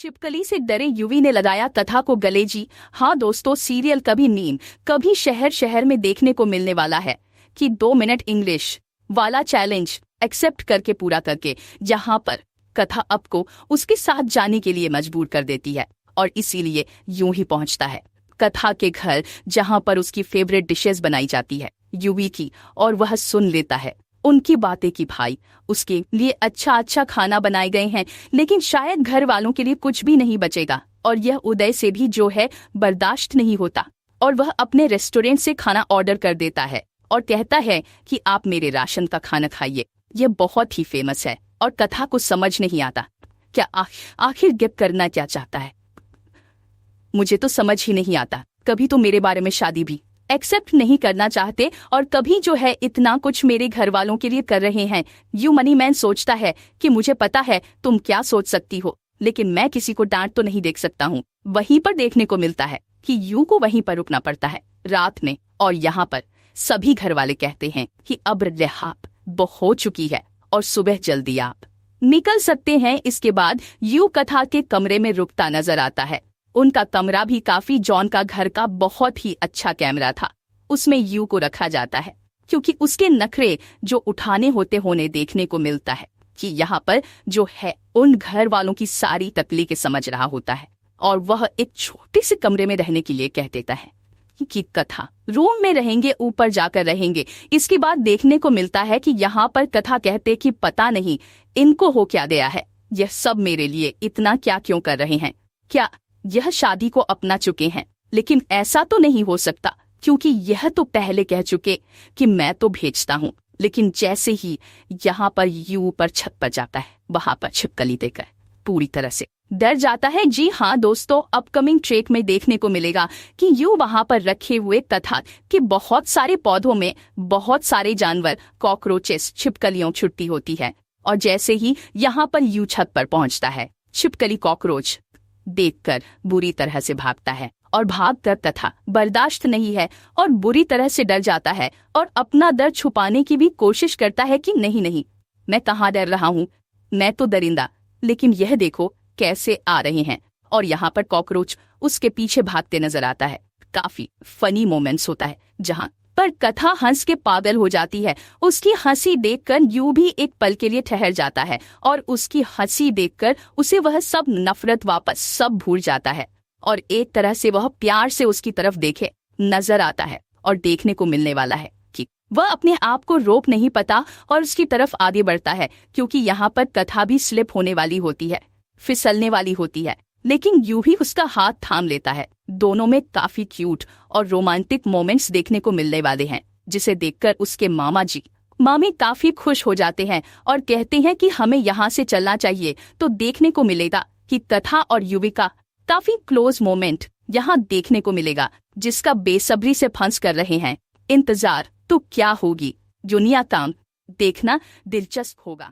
छिपकली से डरे युवी ने लगाया कथा को गले। जी हाँ दोस्तों, सीरियल कभी नीम कभी शहर शहर में देखने को मिलने वाला है कि 2 मिनट इंग्लिश वाला चैलेंज एक्सेप्ट करके पूरा करके जहां पर कथा आपको उसके साथ जाने के लिए मजबूर कर देती है और इसीलिए यूं ही पहुंचता है कथा के घर जहां पर उसकी फेवरेट डिशेस बनाई जाती है युवी की, और वह सुन लेता है उनकी बातें कि भाई उसके लिए अच्छा अच्छा खाना बनाए गए हैं, लेकिन शायद घर वालों के लिए कुछ भी नहीं बचेगा और यह उदय से भी जो है बर्दाश्त नहीं होता और वह अपने रेस्टोरेंट से खाना ऑर्डर कर देता है और कहता है कि आप मेरे राशन का खाना खाइए। यह बहुत ही फेमस है और कथा को समझ नहीं आता क्या आखिर गिफ्ट करना क्या चाहता है। मुझे तो समझ ही नहीं आता, कभी तो मेरे बारे में शादी भी एक्सेप्ट नहीं करना चाहते और कभी जो है इतना कुछ मेरे घर वालों के लिए कर रहे हैं। यू मनी मैन सोचता है कि मुझे पता है तुम क्या सोच सकती हो, लेकिन मैं किसी को डांट तो नहीं देख सकता हूँ। वहीं पर देखने को मिलता है कि यू को वहीं पर रुकना पड़ता है रात में और यहाँ पर सभी घर वाले कहते हैं कि अब रेहाब हो चुकी है और सुबह जल्दी आप निकल सकते हैं। इसके बाद यू कथा के कमरे में रुकता नजर आता है। उनका कमरा भी काफी जॉन का घर का बहुत ही अच्छा कैमरा था, उसमें यू को रखा जाता है क्योंकि उसके नखरे जो उठाने होने देखने को मिलता है कि यहाँ पर जो है उन घर वालों की सारी तकलीफें समझ रहा होता है और वह एक छोटे से कमरे में रहने के लिए कह देता है कि कथा रूम में रहेंगे, ऊपर जाकर रहेंगे। इसके बाद देखने को मिलता है कि यहाँ पर कथा कहते कि पता नहीं इनको हो क्या गया है, यह सब मेरे लिए इतना क्या क्यों कर रहे हैं, क्या यह शादी को अपना चुके हैं। लेकिन ऐसा तो नहीं हो सकता क्योंकि यह तो पहले कह चुके कि मैं तो भेजता हूँ। लेकिन जैसे ही यहाँ पर यू ऊपर छत पर जाता है वहां पर छिपकली देकर पूरी तरह से डर जाता है। जी हाँ दोस्तों, अपकमिंग ट्रेक में देखने को मिलेगा कि यू वहां पर रखे हुए कथा के बहुत सारे पौधों में बहुत सारे जानवर कॉकरोचेस छिपकलियों छुट्टी होती है और जैसे ही यहाँ पर यू छत पर पहुंचता है छिपकली कॉकरोच देखकर बुरी तरह से भागता है और भागकर कथा बर्दाश्त नहीं है और बुरी तरह से डर जाता है और अपना डर छुपाने की भी कोशिश करता है कि नहीं नहीं, मैं कहाँ डर रहा हूँ, मैं तो दरिंदा, लेकिन यह देखो कैसे आ रहे हैं और यहाँ पर कॉकरोच उसके पीछे भागते नजर आता है। काफी फनी मोमेंट्स होता है जहाँ पर कथा हंस के पागल हो जाती है। उसकी हंसी देखकर यू भी एक पल के लिए ठहर जाता है और उसकी हंसी देखकर उसे वह सब नफरत वापस सब भूल जाता है और एक तरह से वह प्यार से उसकी तरफ देखे नजर आता है और देखने को मिलने वाला है कि वह अपने आप को रोक नहीं पाता और उसकी तरफ आगे बढ़ता है क्योंकि यहाँ पर कथा भी स्लिप होने वाली होती है, फिसलने वाली होती है, लेकिन यू भी उसका हाथ थाम लेता है। दोनों में काफी क्यूट और रोमांटिक मोमेंट्स देखने को मिलने वाले हैं जिसे देखकर उसके मामी काफी खुश हो जाते हैं और कहते हैं कि हमें यहाँ से चलना चाहिए। तो देखने को मिलेगा कि कथा और युवी का काफी क्लोज मोमेंट यहाँ देखने को मिलेगा जिसका बेसब्री से फंस कर रहे हैं इंतजार। तो क्या होगी दुनिया काम देखना दिलचस्प होगा।